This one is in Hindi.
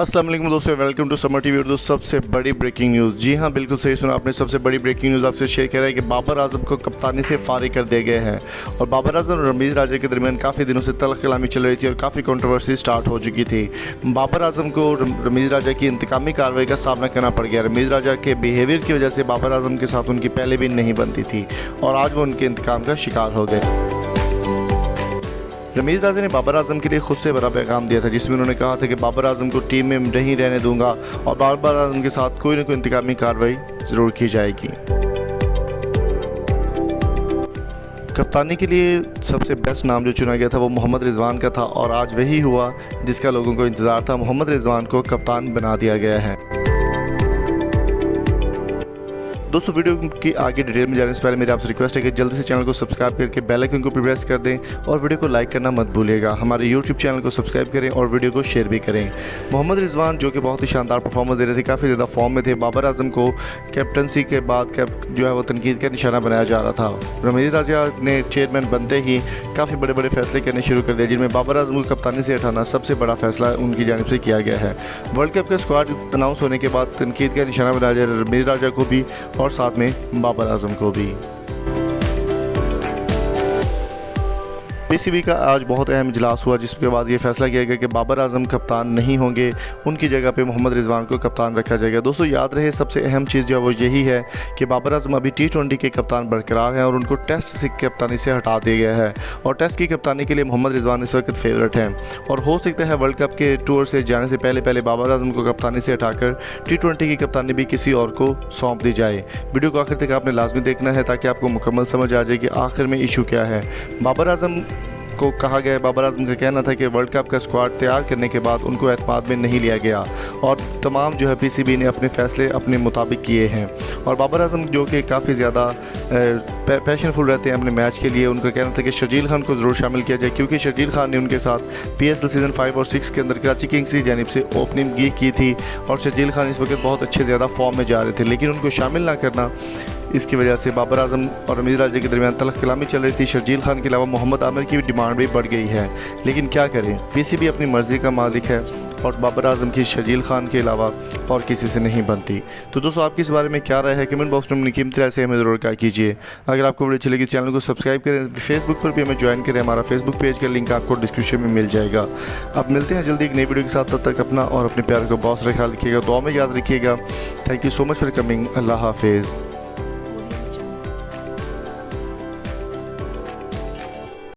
अस्सलाम वालेकुम दोस्तों, welcome to Samaa TV Urdu. सबसे बड़ी ब्रेकिंग न्यूज़, जी हाँ बिल्कुल सही सुना आपने। सबसे बड़ी ब्रेकिंग न्यूज़ आपसे शेयर कर रहा है कि बाबर आजम को कप्तानी से फारिग कर दिए गए हैं। और बाबर आजम और रमीज़ राजा के दरमियान काफ़ी दिनों से तल्ख कलामी चल रही थी और काफ़ी कंट्रोवर्सी स्टार्ट हो चुकी थी। बाबर आजम को रमीज़ राजा की इंतकामी कार्रवाई का सामना करना पड़ गया। रमीज़ राजा के बिहेवियर की वजह से बाबर आजम के साथ उनकी पहले भी नहीं बनती थी और आज वो उनके इंतकाम का शिकार हो गए। रमीज़ राजा ने बाबर आजम के लिए खुद से बड़ा पैगाम दिया था, जिसमें उन्होंने कहा था कि बाबर आजम को टीम में नहीं रहने दूंगा और बाबर आजम के साथ कोई ना कोई इंतकामी कार्रवाई ज़रूर की जाएगी। कप्तानी के लिए सबसे बेस्ट नाम जो चुना गया था वो मोहम्मद रिजवान का था और आज वही हुआ जिसका लोगों को इंतज़ार था। मोहम्मद रिजवान को कप्तान बना दिया गया है। दोस्तों, वीडियो की आगे डिटेल में जाने से पहले मेरी आपसे रिक्वेस्ट है कि जल्दी से चैनल को सब्सक्राइब करके बेल आइकन को प्रेस कर दें और वीडियो को लाइक करना मत भूलिएगा। हमारे यूट्यूब चैनल को सब्सक्राइब करें और वीडियो को शेयर भी करें। मोहम्मद रिजवान जो कि बहुत ही शानदार परफॉर्मेंस दे रहे थे, काफ़ी ज़्यादा फॉर्म में थे। बाबर आजम को कैप्टनसी के बाद जो है वो तनकीद का निशाना बनाया जा रहा था। रमीज़ राजा ने चेयरमैन बनते ही काफ़ी बड़े बड़े फैसले करने शुरू कर दिए, जिनमें बाबर आजम को कप्तानी से हटाना सबसे बड़ा फैसला उनकी जानिब से किया गया है। वर्ल्ड कप का स्क्वाड अनाउंस होने के बाद तनकीद का निशाना बनाया जाए रमीज़ राजा को भी और साथ में बाबर आजम को भी। पीसीबी का आज बहुत अहम इजलास हुआ, जिसके बाद ये फैसला किया गया कि बाबर आजम कप्तान नहीं होंगे, उनकी जगह पे मोहम्मद रिजवान को कप्तान रखा जाएगा। दोस्तों, याद रहे सबसे अहम चीज़ जो है वो यही है कि बाबर आजम अभी T20 के कप्तान बरकरार हैं और उनको टेस्ट से कप्तानी से हटा दिया गया है और टेस्ट की कप्तानी के लिए मोहम्मद रिजवान इस वक्त फेवरेट हैं। और हो सकता है वर्ल्ड कप के टूर से जाने से पहले बाबर आजम को कप्तानी से हटाकर T20 की कप्तानी भी किसी और को सौंप दी जाए। वीडियो को आखिर तक आपने लाजमी देखना है ताकि आपको मुकम्मल समझ आ जाए कि आखिर में इशू क्या है। बाबर आजम को कहा गया है, बाबर आजम का कहना था कि वर्ल्ड कप का स्क्वाड तैयार करने के बाद उनको एतमाद में नहीं लिया गया और तमाम जो है पीसीबी ने अपने फैसले अपने मुताबिक किए हैं। और बाबर आजम जो कि काफ़ी ज़्यादा पैशनफुल रहते हैं अपने मैच के लिए, उनका कहना था कि शर्जील खान को ज़रूर शामिल किया जाए, क्योंकि शर्जील खान ने उनके साथ PSL सीज़न 5 और 6 के अंदर कराची किंग्स की जानिब से ओपनिंग की थी और शर्जील खान इस वक्त बहुत अच्छे ज़्यादा फॉर्म में जा रहे थे, लेकिन उनको शामिल ना करना, इसकी वजह से बाबर आजम और रमीज़ राजा के दरमियान तल्ख कलामी चल रही थी। शर्जील खान के अलावा मोहम्मद आमिर की भी डिमांड भी बढ़ गई है, लेकिन क्या करें, पीसीबी अपनी मर्ज़ी का मालिक है और बाबर आजम की शर्जील खान के अलावा और किसी से नहीं बनती। तो दोस्तों, आपकी इस बारे में क्या राय है, कमेंट बॉक्स में अपनी कीमती राय से हमें ज़रूर क्या कीजिए। अगर आपको वीडियो अच्छी लगी चैनल को सब्सक्राइब करें, फेसबुक पर भी हमें ज्वाइन करें, हमारा फेसबुक पेज का लिंक आपको डिस्क्रिप्शन में मिल जाएगा। अब मिलते हैं जल्दी एक नई वीडियो के साथ, तब तक अपना और अपने प्यार को बहुत सारा ख्याल रखिएगा, दुआ में याद रखिएगा। Thank you so much for coming. अल्लाह हाफिज़।